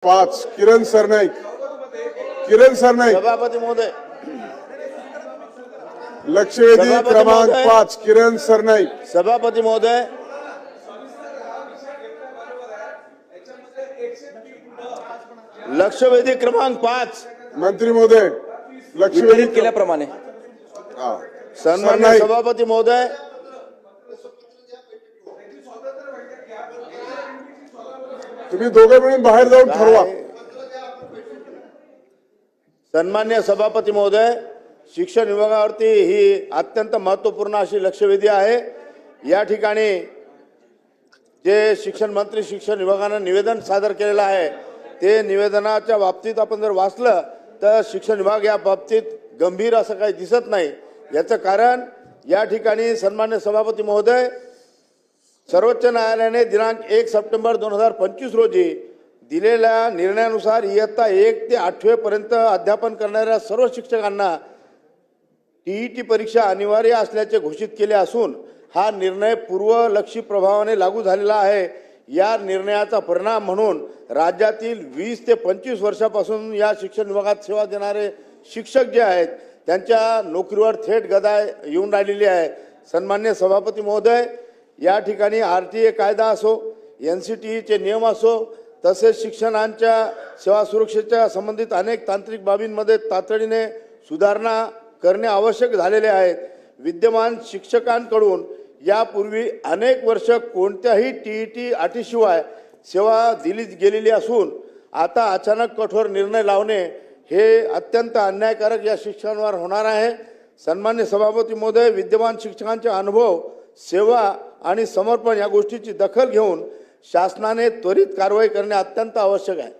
5 किरण सरनाईक, किरण सरनाईक, सभापती महोदय, लक्षवेधी सभापती क्रमांक महोदय. 5 किरण सरनाईक, सभापती महोदय, लक्षवेधी क्रमांक 5 मंत्री महोदय, लक्षवेधी वितरित केल्याप्रमाणे हा. सन्मान्य सरनाईक, सभापती महोदय, तुम्ही दोघे मिळून बाहेर जाऊन ठरवा. सन्मान्य सभापती महोदय, शिक्षण विभागावरती ही अत्यंत महत्त्वपूर्ण अशी लक्षवेधी आहे. या ठिकाणी जे शिक्षण मंत्री शिक्षण विभागानं निवेदन सादर केलेलं आहे ते निवेदनाच्या बाबतीत आपण जर वाचलं तर शिक्षण विभाग या बाबतीत गंभीर असं काही दिसत नाही. याचं कारण या ठिकाणी सन्मान्य सभापती महोदय, सर्वोच्च न्यायालयाने दिनांक 1 सप्टेंबर 2025 रोजी दिलेल्या निर्णयानुसार इयत्ता 1 ते 8वी पर्यंत अध्यापन करणाऱ्या सर्व शिक्षकांना टीईटी परीक्षा अनिवार्य असल्याचे घोषित केले असून हा निर्णय पूर्वलक्षी प्रभावाने लागू झालेला आहे. या निर्णयाचा परिणाम म्हणून राज्यातील 20 ते 25 वर्षापासून या शिक्षण विभागात सेवा देणारे शिक्षक जे आहेत त्यांच्या नोकरीवर थेट गदा येऊन राहिलेली आहे. सन्मान्य सभापती महोदय, या ठिकाणी RTA कायदा असो, NCTEचे नियम असो, तसेच शिक्षणाच्या सेवा सुरक्षेच्या संबंधित अनेक तांत्रिक बाबींमध्ये तातडीने सुधारणा करणे आवश्यक झालेले आहेत. विद्यमान शिक्षकांकडून यापूर्वी अनेक वर्ष कोणत्याही TET अटीशिवाय सेवा दिली गेलेली असून आता अचानक कठोर निर्णय लावणे हे अत्यंत अन्यायकारक या शिक्षकांवर होणार आहे. सन्मान्य सभापती महोदय, विद्यमान शिक्षकांचे अनुभव, सेवा आणि समर्पण या गोष्टीची दखल घेऊन शासनाने त्वरित कारवाई करणे अत्यंत आवश्यक आहे.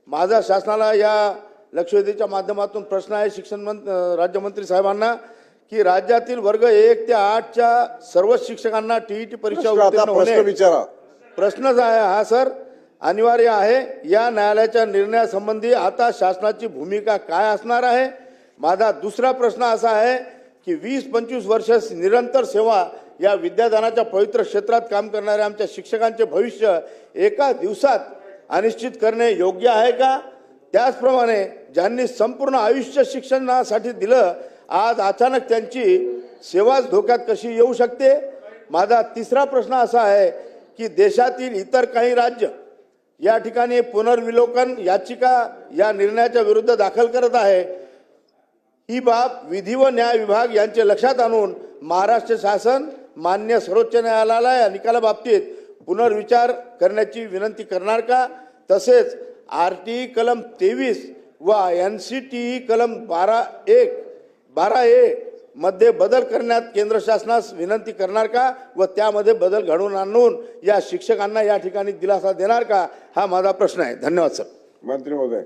माझा शासनाला या लक्षवेधीच्या माध्यमातून प्रश्न आहे शिक्षण राज्यमंत्री साहेबांना की राज्यातील वर्ग 1 ते 8च्या सर्व शिक्षकांना TET परीक्षा उत्तीर्ण होणे विचारा. प्रश्नच आहे हा सर, अनिवार्य आहे. या न्यायालयाच्या निर्णयासंबंधी आता शासनाची भूमिका काय असणार आहे? माझा दुसरा प्रश्न असा आहे की 20-25 वर्ष निरंतर सेवा या विद्यादानाच्या पवित्र क्षेत्रात काम करणाऱ्या आमच्या शिक्षकांचे भविष्य एका दिवसात अनिश्चित करणे योग्य आहे का? त्याचप्रमाणे ज्यांनी संपूर्ण आयुष्य शिक्षणासाठी दिलं, आज अचानक त्यांची सेवाच धोक्यात कशी येऊ शकते? माझा तिसरा प्रश्न असा आहे की देशातील इतर काही राज्य या ठिकाणी पुनर्विलोकन याचिका या निर्णयाच्या विरुद्ध दाखल करत आहे. ही बाब विधी व न्याय विभाग यांचे लक्षात आणून महाराष्ट्र शासन मान्य सर्वोच्च न्यायालयाला या निकालाबाबतीत पुनर्विचार करण्याची विनंती करणार का? तसेच RTE कलम 23 व NCTE कलम 12A मध्ये बदल करण्यात केंद्र शासनास विनंती करणार का व त्यामध्ये बदल घडवून आणून या शिक्षकांना या ठिकाणी दिलासा देणार का? हा माझा प्रश्न आहे. धन्यवाद सर. मंत्री महोदय.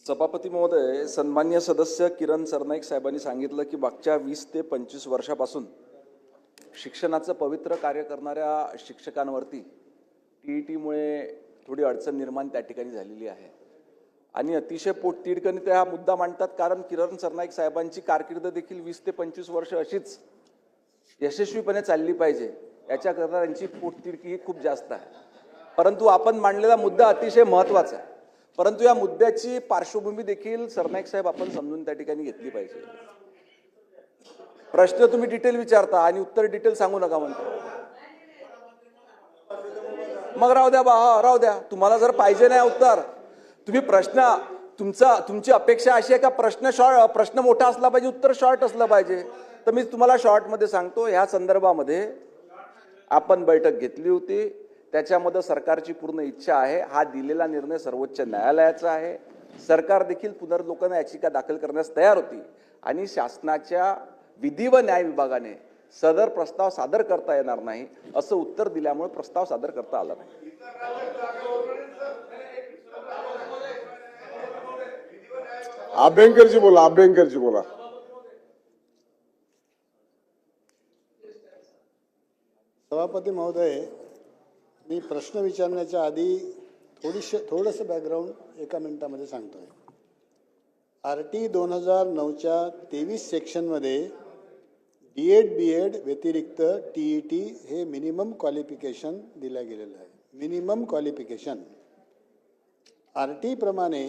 सभापती महोदय, सन्मान्य सदस्य किरण सरनाईक साहेबांनी सांगितलं की मागच्या 20 ते 25 वर्षापासून शिक्षणाचं पवित्र कार्य करणाऱ्या शिक्षकांवरती TETमुळे थोडी अडचण निर्माण त्या ठिकाणी झालेली आहे आणि अतिशय पोटतिडकीने ते हा मुद्दा मांडतात. कारण किरण सरनाईक साहेबांची कारकीर्द देखील 20 ते 25 वर्ष अशीच यशस्वीपणे चालली पाहिजे याच्याकरता त्यांची पोटतिडकी ही खूप जास्त आहे. परंतु आपण मांडलेला मुद्दा अतिशय महत्त्वाचा आहे. परंतु या मुद्द्याची पार्श्वभूमी देखील सरनाईक साहेब आपण समजून त्या ठिकाणी घेतली पाहिजे. प्रश्न तुम्ही डिटेल विचारता आणि उत्तर डिटेल सांगू नका म्हणतो. मग राहू द्या राहू द्या. तुम्हाला जर पाहिजे नाही उत्तर, तुम्ही प्रश्न तुमची अपेक्षा अशी आहे का प्रश्न मोठा असला पाहिजे, उत्तर शॉर्ट असलं पाहिजे. तर मी तुम्हाला शॉर्टमध्ये सांगतो. ह्या संदर्भामध्ये आपण बैठक घेतली होती. त्याच्यामध्ये सरकारची पूर्ण इच्छा आहे. हा दिलेला निर्णय सर्वोच्च न्यायालयाचा आहे. सरकार देखील पुनर्विलोकन याचिका दाखल करण्यास तयार होती आणि शासनाच्या विधी व न्याय विभागाने सदर प्रस्ताव सादर करता येणार नाही असं उत्तर दिल्यामुळे प्रस्ताव सादर करता आला नाही. अभ्यंकरजी बोला. अभ्यंकरजी बोला. सभापती महोदय, मी प्रश्न विचारण्याच्या आधी थोडंसं बॅकग्राऊंड एका मिनिटामध्ये सांगतोय. RTE 2009च्या 23 सेक्शनमध्ये D.Ed. B.Ed. व्यतिरिक्त TET हे मिनिमम क्वालिफिकेशन दिलं गेलेलं आहे. मिनिमम क्वालिफिकेशन RT प्रमाणे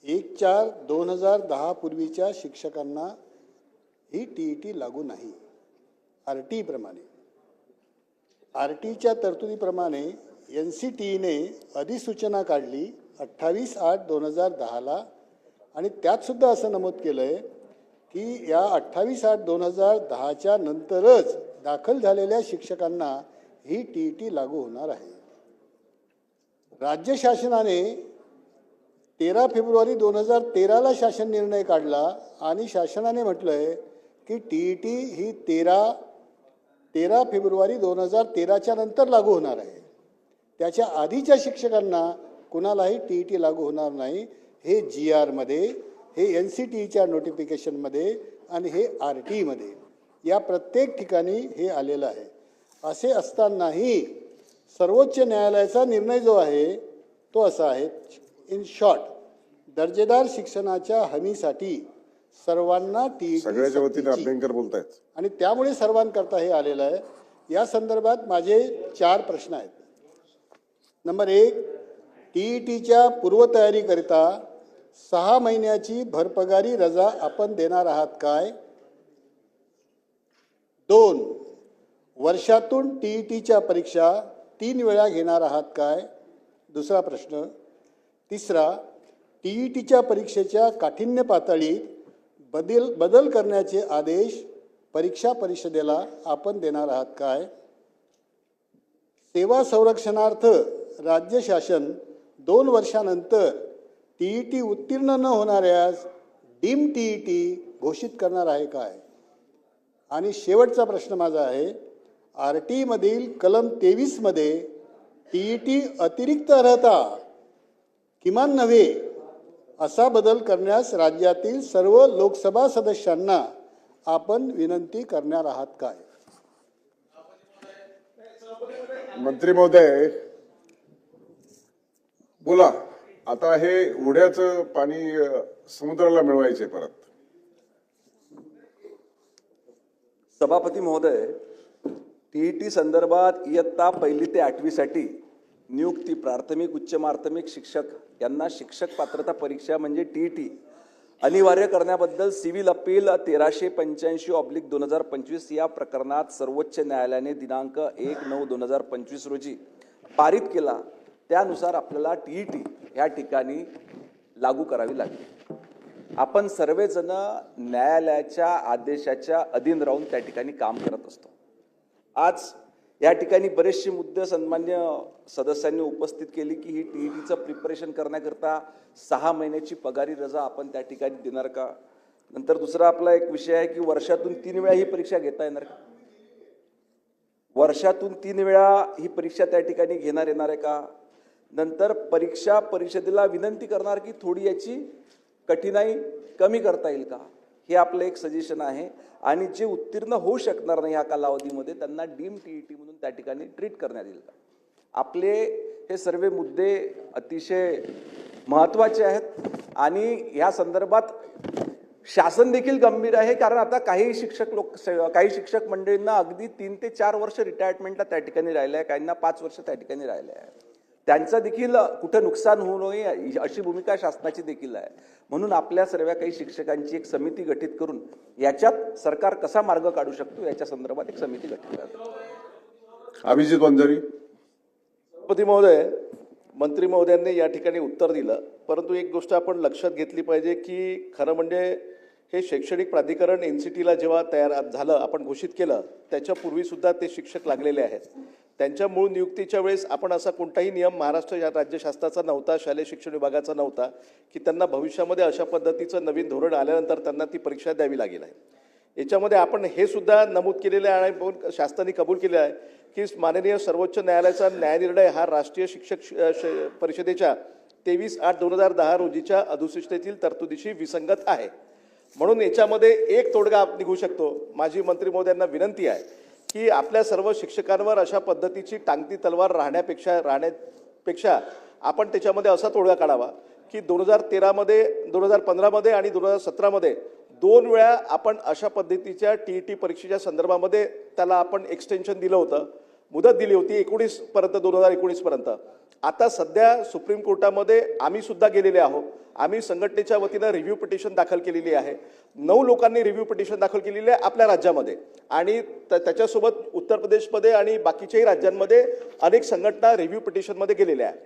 1/4/2010 पूर्वीच्या शिक्षकांना ही TET लागू नाही. RT प्रमाणे RTच्या तरतुदीप्रमाणे NCTEने अधिसूचना काढली 28/8/2010 आणि त्यात सुद्धा असं नमूद केलं आहे की या 28/8/2010 नंतरच दाखल झालेल्या शिक्षकांना ही TET लागू होणार आहे. राज्य शासनाने 13 फेब्रुवारी 2013 शासन निर्णय काढला आणि शासनाने म्हटलंय की TET ही 13 फेब्रुवारी 2013 नंतर लागू होणार आहे. त्याच्या आधीच्या शिक्षकांना कुणालाही TET लागू होणार नाही. हे GR मध्ये, हे NCTEच्या नोटिफिकेशनमध्ये आणि हे RT मध्ये या प्रत्येक ठिकाणी हे आलेलं आहे. असे असतानाही सर्वोच्च न्यायालयाचा निर्णय जो आहे तो असा आहे, इन शॉर्ट, दर्जेदार शिक्षणाच्या हमीसाठी सर्वांना TET सगळ्याच्या वतीने सक्तीची अभ्यंकर बोलतायत. आणि त्यामुळे सर्वांकरता हे आलेलं आहे. या संदर्भात माझे 4 प्रश्न आहेत. नंबर 1, TETच्या पूर्वतयारीकरिता 6 महिन्याची भरपगारी रजा आपण देणार आहात काय? 2, वर्षातून TETच्या परीक्षा 3 वेळा घेणार आहात काय? दुसरा प्रश्न. तिसरा, TETच्या परीक्षेच्या काठिण्य पातळीत बदल करण्याचे आदेश परीक्षा परिषदेला आपण देणार आहात काय? सेवा संरक्षणार्थ राज्य शासन 2 वर्षानंतर TET उत्तीर्ण न होणाऱ्यास डीम TET घोषित करणार आहे काय? आणि शेवटचा प्रश्न माझा आहे, RT मधील कलम 23 मध्ये TET अतिरिक्त अर्हता किमान नव्हे असा बदल करण्यास राज्यातील सर्व लोकसभा सदस्यांना आपण विनंती करणार आहात काय? मंत्री महोदय बोला. आता हे ओढ्याचं पाणी समुद्राला मिळवायचे परत. सभापती महोदय, TET संदर्भात इयत्ता 1ली ते 8वी साठी नियुक्ती प्राथमिक उच्च माध्यमिक शिक्षक यांना शिक्षक पात्रता परीक्षा म्हणजे TET अनिवार्य करण्याबद्दल सिव्हिल अपील 1385/2025 या प्रकरणात सर्वोच्च न्यायालयाने दिनांक 1/9/2025 रोजी पारित केला. त्यानुसार आपल्याला TET या ठिकाणी लागू करावी लागली. आपण सर्वजण न्यायालयाच्या आदेशाच्या अधीन राहून त्या ठिकाणी काम करत असतो. आज या ठिकाणी बरेचसे मुद्दे सन्मान्य सदस्यांनी उपस्थित केली की ही TETचं प्रिपरेशन करण्याकरता 6 महिन्याची पगारी रजा आपण त्या ठिकाणी देणार का? नंतर दुसरा आपला एक विषय आहे की वर्षातून 3 वेळा ही परीक्षा घेता येणार का? वर्षातून 3 वेळा ही परीक्षा त्या ठिकाणी घेणार येणार आहे का? नंतर परीक्षा परिषदेला विनंती करणार की थोडी याची कठीणाई कमी करता येईल का? हे आपलं एक सजेशन आहे. आणि जे उत्तीर्ण होऊ शकणार नाही या कालावधीमध्ये त्यांना डीम TET म्हणून त्या ठिकाणी ट्रीट करण्यात येईल का? आपले हे सर्व मुद्दे अतिशय महत्त्वाचे आहेत आणि या संदर्भात शासन देखील गंभीर आहे. कारण आता काही शिक्षक मंडळींना अगदी 3 ते 4 वर्ष रिटायरमेंटला त्या ठिकाणी राहिले आहे, काहींना 5 वर्ष त्या ठिकाणी राहिले आहे. त्यांचं देखील कुठे नुकसान होऊ नये अशी भूमिका शासनाची देखील आहे. म्हणून आपल्या सर्व काही शिक्षकांची एक समिती गठीत करून याच्यात सरकार कसा मार्ग काढू शकतो याच्या संदर्भात एक समिती गठीत करतो. अभिजित वंजारी. सभापती महोदय, मंत्री महोदयांनी या ठिकाणी उत्तर दिलं, परंतु एक गोष्ट आपण लक्षात घेतली पाहिजे की खरं म्हणजे हे शैक्षणिक प्राधिकरण NCTला जेव्हा तयार झालं, आपण घोषित केलं, त्याच्यापूर्वी सुद्धा ते शिक्षक लागलेले आहेत. त्यांच्या मूळ नियुक्तीच्या वेळेस आपण असा कोणताही नियम महाराष्ट्र राज्य शासनाचा नव्हता, शालेय शिक्षण विभागाचा नव्हता की त्यांना भविष्यामध्ये अशा पद्धतीचं नवीन धोरण आल्यानंतर त्यांना ती परीक्षा द्यावी लागेल आहे. याच्यामध्ये आपण हे सुद्धा नमूद केलेले आहे आणि शासनाने कबूल केले आहे की माननीय सर्वोच्च न्यायालयाचा न्यायनिर्णय हा राष्ट्रीय शिक्षक परिषदेच्या 23/8/2010 रोजीच्या अधिसूचनेतील तरतुदीशी विसंगत आहे. म्हणून याच्यामध्ये एक तोडगा निघू शकतो. माझी मंत्री महोदयांना विनंती आहे की आपल्या सर्व शिक्षकांवर अशा पद्धतीची टांगती तलवार राहण्यापेक्षा आपण त्याच्यामध्ये असा तोडगा काढावा की 2013मध्ये, 2015मध्ये आणि 2017मध्ये 2 वेळा आपण अशा पद्धतीच्या TET परीक्षेच्या संदर्भामध्ये त्याला आपण एक्सटेन्शन दिलं होतं, मुदत दिली होती 2019 पर्यंत. आता सध्या सुप्रीम कोर्टामध्ये आम्ही सुद्धा गेलेले आहोत. आम्ही संघटनेच्या वतीनं रिव्ह्यू पिटिशन दाखल केलेली आहे. 9 लोकांनी रिव्ह्यू पिटिशन दाखल केलेली आहे आपल्या राज्यामध्ये आणि त्याच्यासोबत उत्तर प्रदेशमध्ये आणि बाकीच्याही राज्यांमध्ये अनेक संघटना रिव्ह्यू पिटिशनमध्ये गेलेल्या आहेत.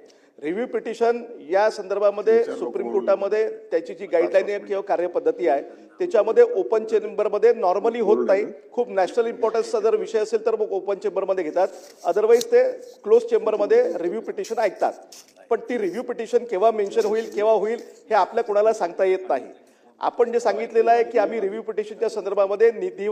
रिव्ह्यू पिटिशन या संदर्भामध्ये सुप्रीम कोर्टामध्ये त्याची जी गाईडलाईन आहे किंवा कार्यपद्धती आहे त्याच्यामध्ये ओपन चेंबरमध्ये नॉर्मली होत नाही. खूप नॅशनल इम्पॉर्टन्सचा जर विषय असेल तर मग ओपन चेंबरमध्ये घेतात, अदरवाईज ते क्लोज चेंबरमध्ये रिव्ह्यू पिटिशन ऐकतात. पण ती रिव्ह्यू पिटिशन केव्हा मेन्शन होईल केव्हा होईल हे आपल्या कोणाला सांगता येत नाही. आपण जे सांगितलेलं आहे की आम्ही रिव्ह्यू पिटिशनच्या संदर्भामध्ये विधी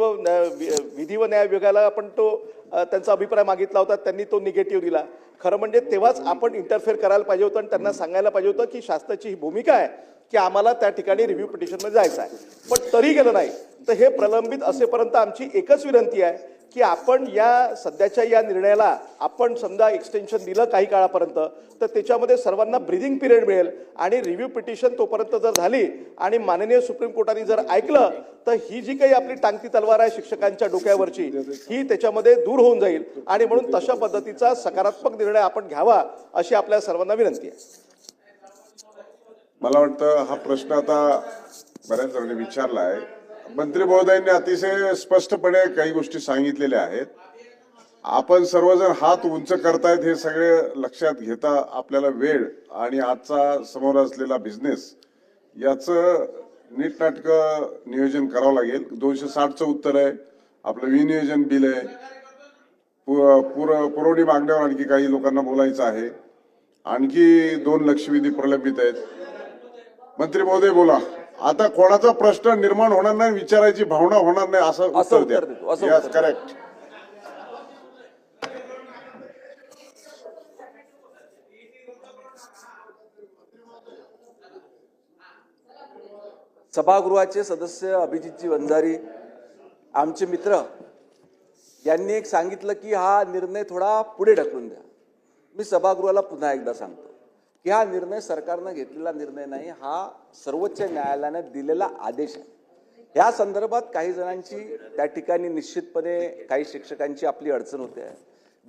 व न्याय विभागाला आपण त्यांचा अभिप्राय मागितला होता, त्यांनी तो निगेटिव्ह दिला. खरं म्हणजे तेव्हाच आपण इंटरफेअर करायला पाहिजे होतं आणि त्यांना सांगायला पाहिजे होतं की शासनाची ही भूमिका आहे की आम्हाला त्या ठिकाणी रिव्ह्यू पिटिशनमध्ये जायचं आहे, पण तरी गेलं नाही. तर हे प्रलंबित असेपर्यंत आमची एकच विनंती आहे की आपण या सध्याच्या या निर्णयाला आपण समजा एक्सटेन्शन दिलं काही काळापर्यंत तर त्याच्यामध्ये सर्वांना ब्रीदिंग पिरियड मिळेल आणि रिव्ह्यू पिटिशन तोपर्यंत जर झाली आणि माननीय सुप्रीम कोर्टाने जर ऐकलं तर ही जी काही आपली टांगती तलवार आहे शिक्षकांच्या डोक्यावरची ही त्याच्यामध्ये दूर होऊन जाईल आणि म्हणून तशा पद्धतीचा सकारात्मक निर्णय आपण घ्यावा अशी आपल्या सर्वांना विनंती आहे. मला वाटतं हा प्रश्न आता बऱ्याच जणांनी विचारला आहे. मंत्री महोदयांनी अतिशय स्पष्टपणे काही गोष्टी सांगितलेल्या आहेत. आपण सर्वजण हात उंच करतायत हे सगळे लक्षात घेता आपल्याला वेळ आणि आजचा समोर असलेला बिझनेस याचं नीटनाटकं नियोजन करावं लागेल. 260चं उत्तर आहे, आपलं विनियोजन बिल आहे, पुरवणी मागण्यावर आणखी काही लोकांना बोलायचं आहे, आणखी 2 लक्षवेधी प्रलंबित आहेत. मंत्री महोदय बोला. आता कोणाचा प्रश्न निर्माण होणार नाही, विचारायची भावना होणार नाही असं उत्तर द्या. Yes, correct. सभागृहाचे सदस्य अभिजितजी वंजारी आमचे मित्र यांनी एक सांगितलं की हा निर्णय थोडा पुढे ढकलून द्या. मी सभागृहाला पुन्हा एकदा सांगतो की हा निर्णय सरकारनं घेतलेला निर्णय नाही, हा सर्वोच्च न्यायालयाने दिलेला आदेश आहे. या संदर्भात काही जणांची त्या ठिकाणी निश्चितपणे काही शिक्षकांची आपली अडचण होते आहे.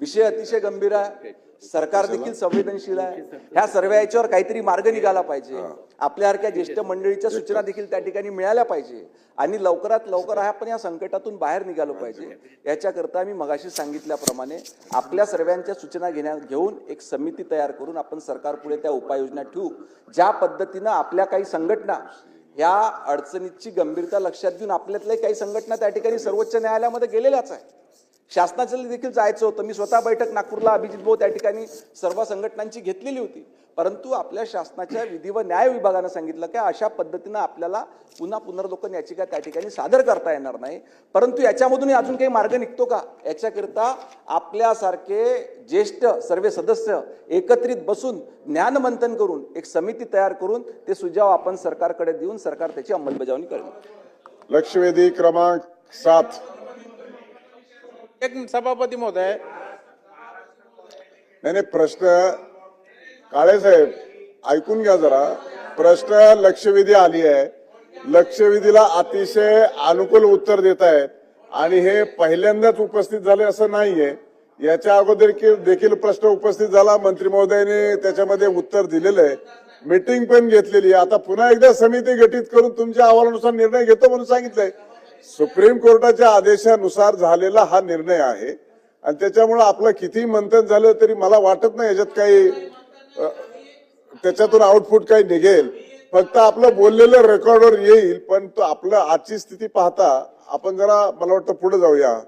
विषय अतिशय गंभीर आहे, सरकार देखील संवेदनशील आहे. ह्या सर्व याच्यावर काहीतरी मार्ग निघाला पाहिजे. आपल्यासारख्या ज्येष्ठ मंडळीच्या सूचना देखील त्या ठिकाणी मिळाल्या पाहिजे आणि लवकरात लवकर आपण या संकटातून बाहेर निघालो पाहिजे. याच्याकरता मी मगाशी सांगितल्याप्रमाणे आपल्या सर्वांच्या सूचना घेऊन एक समिती तयार करून आपण सरकारपुढे त्या उपाययोजना ठेवू. ज्या पद्धतीनं आपल्या काही संघटना या अडचणीची गंभीरता लक्षात घेऊन आपल्यातल्या काही संघटना त्या ठिकाणी सर्वोच्च न्यायालयामध्ये गेलेल्याच आहे. शासनाचं देखील जायचं होतं. मी स्वतः बैठक नागपूरला अभिजित भाऊ त्या ठिकाणी सर्व संघटनांची घेतलेली होती, परंतु आपल्या शासनाच्या विधी व न्याय विभागानं सांगितलं की अशा पद्धतीनं आपल्याला पुन्हा पुनर्लोकन याचिका त्या ठिकानी सादर करता येणार नाही. परंतु याच्यामधून अजून काही मार्ग निघतो का याच्याकरता आपल्यासारखे ज्येष्ठ सर्व सदस्य एकत्रित बसून ज्ञानमंथन करून एक समिती तयार करून ते सुझाव आपण सरकारकडे देऊन सरकार त्याची अंमलबजावणी करेल. लक्षवेधी क्रमांक 7. एक सभापती महोदय, नाही प्रश्न काळे साहेब ऐकून घ्या जरा. प्रश्न लक्षवेधी आली आहे, लक्षवेधीला अतिशय अनुकूल उत्तर देत आहेत आणि हे पहिल्यांदाच उपस्थित झाले असं नाहीये. याच्या अगोदर देखील प्रश्न उपस्थित झाला, मंत्री महोदयाने त्याच्यामध्ये उत्तर दिलेलं आहे, मीटिंग पण घेतलेली आहे. आता पुन्हा एकदा समिती गठीत करून तुमच्या अहवालानुसार निर्णय घेतो म्हणून सांगितलंय. सुप्रीम कोर्टाच्या आदेशानुसार झालेला हा निर्णय आहे आणि त्याच्यामुळे आपलं किती मंथन झालं तरी मला वाटत नाही याच्यात काही त्याच्यातून आउटपुट काही निघेल. फक्त आपलं बोललेलं रेकॉर्डवर येईल. पण तो आपलं आजची स्थिती पाहता आपण जरा मला वाटतं पुढे जाऊया.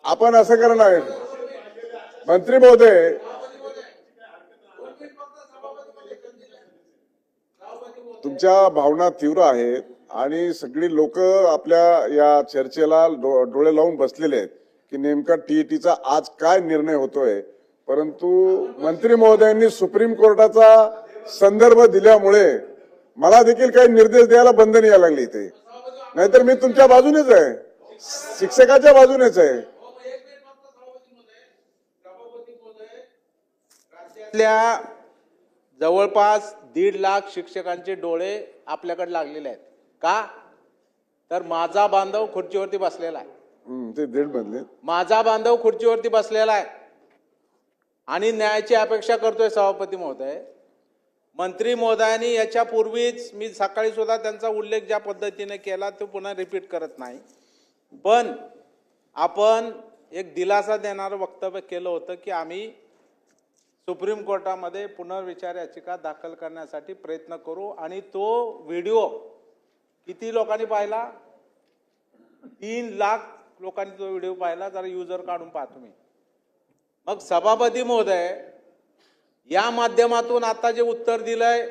आपण असं करणार मंत्री महोदय, तुमच्या भावना तीव्र आहेत आणि सगळी लोक आपल्या या चर्चेला डोळे लावून बसलेले आहेत की नेमका टीईटीचा आज काय निर्णय होतोय. परंतु मंत्री महोदयांनी सुप्रीम कोर्टाचा संदर्भ दिल्यामुळे मला देखील काही निर्देश द्यायला बंधन यायला लागले इथे. नाहीतर मी तुमच्या बाजूनेच आहे, शिक्षकाच्या बाजूनेच आहे. राज्यातल्या जवळपास 1.5 लाख शिक्षकांचे डोळे आपल्याकडे लागलेले आहेत. का तर माझा बांधव खुर्चीवरती बसलेला आहे. ते दीड बनले. माझा बांधव खुर्चीवरती बसलेला आहे आणि न्यायाची अपेक्षा करतोय सभापती महोदय. मंत्री महोदयांनी याच्यापूर्वीच मी सकाळी सुद्धा त्यांचा उल्लेख ज्या पद्धतीने केला तो पुन्हा रिपीट करत नाही, पण आपण एक दिलासा देणारं वक्तव्य केलं होतं की आम्ही सुप्रीम कोर्टामध्ये पुनर्विचार याचिका दाखल करण्यासाठी प्रयत्न करू. आणि तो व्हिडिओ किती लोकांनी पाहिला? 3 लाख लोकांनी तो व्हिडिओ पाहिला. जरा युजर काढून पहा तुम्ही. मग सभापती महोदय, या माध्यमातून आता जे उत्तर दिलंय,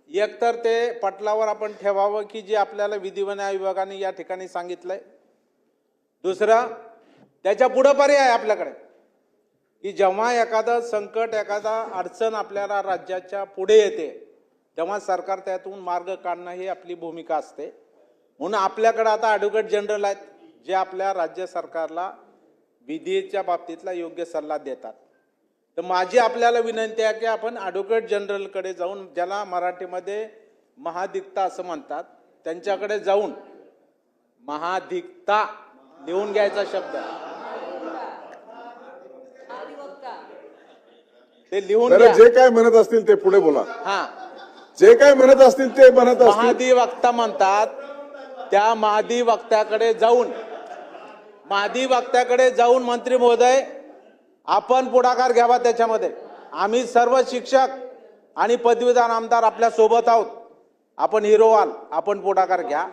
एकतर ते पटलावर आपण ठेवावं की जे आपल्याला विधी व न्याय विभागाने या ठिकाणी सांगितलंय. दुसरं, त्याच्या पुढं पर्याय आहे आपल्याकडे की जेव्हा एखादं संकट, एखादा अडचण आपल्याला राज्याच्या पुढे येते तेव्हा सरकार त्यातून मार्ग काढणं ही आपली भूमिका असते. म्हणून आपल्याकडे आता ॲडव्होकेट जनरल आहेत जे आपल्या राज्य सरकारला विधीच्या बाबतीतला योग्य सल्ला देतात. तर माझी आपल्याला विनंती आहे की आपण ॲडव्होकेट जनरलकडे जाऊन, ज्याला मराठीमध्ये महाधिकता असं म्हणतात, त्यांच्याकडे जाऊन महाधिकता लिहून घ्यायचा शब्द ते लिहून बरं, घ्या. जे काय म्हणत असतील ते पुढे बोला. हा, जे काय म्हणत असतील ते म्हणत असतील. महाधिवक्ता म्हणतात. त्या महाधिवक्त्याकडे जाऊन मंत्री महोदय आपण पुढाकार घ्यावा त्याच्यामध्ये. आम्ही सर्व शिक्षक आणि पदवीधर आमदार आपल्या सोबत आहोत. आपण हिरो व्हाल, आपण पुढाकार घ्या.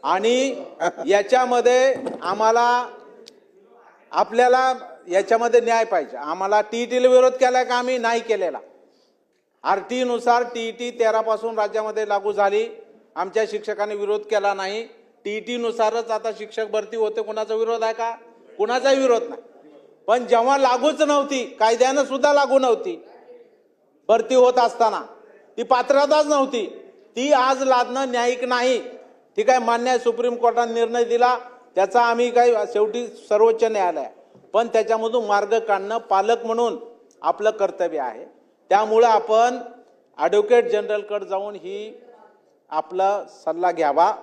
आणि याच्यामध्ये आपल्याला याच्यामध्ये न्याय पाहिजे. आम्हाला टीईटीला विरोध केलाय का? आम्ही नाही केलेला. आरटी नुसार टीईटी 13 पासून राज्यामध्ये लागू झाली. आमच्या शिक्षकांनी विरोध केला नाही. टीईटी नुसारच आता शिक्षक भरती होते. कोणाचा विरोध आहे का? कोणाचाही विरोध नाही. पण जेव्हा लागूच नव्हती, कायद्यानं सुद्धा लागू नव्हती, भरती होत असताना ती पात्रताच नव्हती, ती आज लादणं न्यायिक नाही. ठीक आहे, मान्य आहे, सुप्रीम कोर्टाने निर्णय दिला, त्याचा आम्ही काही शेवटी सर्वोच्च न्यायालय, पण त्याच्यामधून मार्ग काढणं पालक म्हणून आपलं कर्तव्य आहे. त्यामुळं आपण ॲडव्होकेट जनरलकडे जाऊन ही आपला सल्ला घ्यावा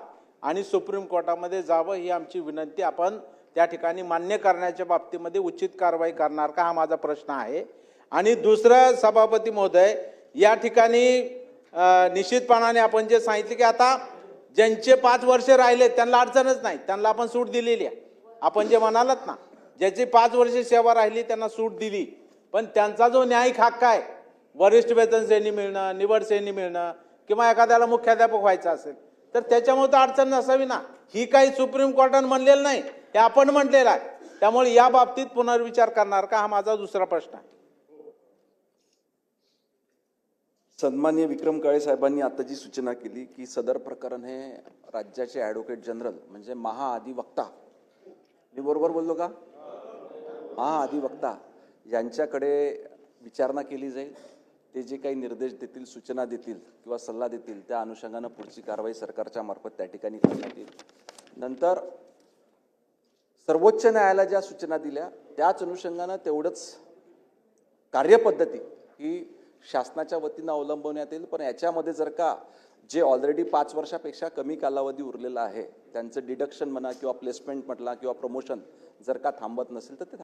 आणि सुप्रीम कोर्टामध्ये जावं, ही आमची विनंती. आपण त्या ठिकाणी मान्य करण्याच्या बाबतीमध्ये उचित कारवाई करणार का, हा माझा प्रश्न आहे. आणि दुसरं, सभापती महोदय, या ठिकाणी निश्चितपणाने आपण जे सांगितले की आता ज्यांचे 5 वर्ष राहिले त्यांना अडचणच नाही, त्यांना आपण सूट दिलेली आहे. आपण जे म्हणालात ना, ज्याची 5 वर्ष सेवा राहिली त्यांना सूट दिली, पण त्यांचा जो न्यायिक हक्क आहे, वरिष्ठ वेतन श्रेणी मिळणं, निवड श्रेणी मिळणं, किंवा एखाद्याला मुख्याध्यापक व्हायचं असेल तर त्याच्यामुळे तर अडचण नसावी ना. ही काही सुप्रीम कोर्टाने म्हणलेलं नाही, हे आपण म्हटलेलं आहे. त्यामुळे या बाबतीत पुनर्विचार करणार का, हा माझा दुसरा प्रश्न आहे. सन्माननीय विक्रम काळे साहेबांनी आता जी सूचना केली की सदर प्रकरण हे राज्याचे ॲडव्होकेट जनरल म्हणजे महाअधिवक्ता, मी बरोबर बोललो का? महाअधिवक्ता यांच्याकडे विचारणा केली जाईल. ते जे काही निर्देश देतील, सूचना देतील किंवा सल्ला देतील, त्या अनुषंगानं पुढची कारवाई सरकारच्या मार्फत त्या ठिकाणी करण्यात येईल. नंतर सर्वोच्च न्यायालयाला ज्या सूचना दिल्या त्याच अनुषंगानं तेवढंच कार्यपद्धती ही शासनाच्या वतीनं अवलंबवण्यात येईल. पण याच्यामध्ये जर का जे ऑलरेडी 5 वर्षापेक्षा कमी कालावधी उरलेला आहे त्यांचं डिडक्शन म्हणा किंवा प्लेसमेंट म्हटला किंवा प्रमोशन जर का थांबत नसेल तर ते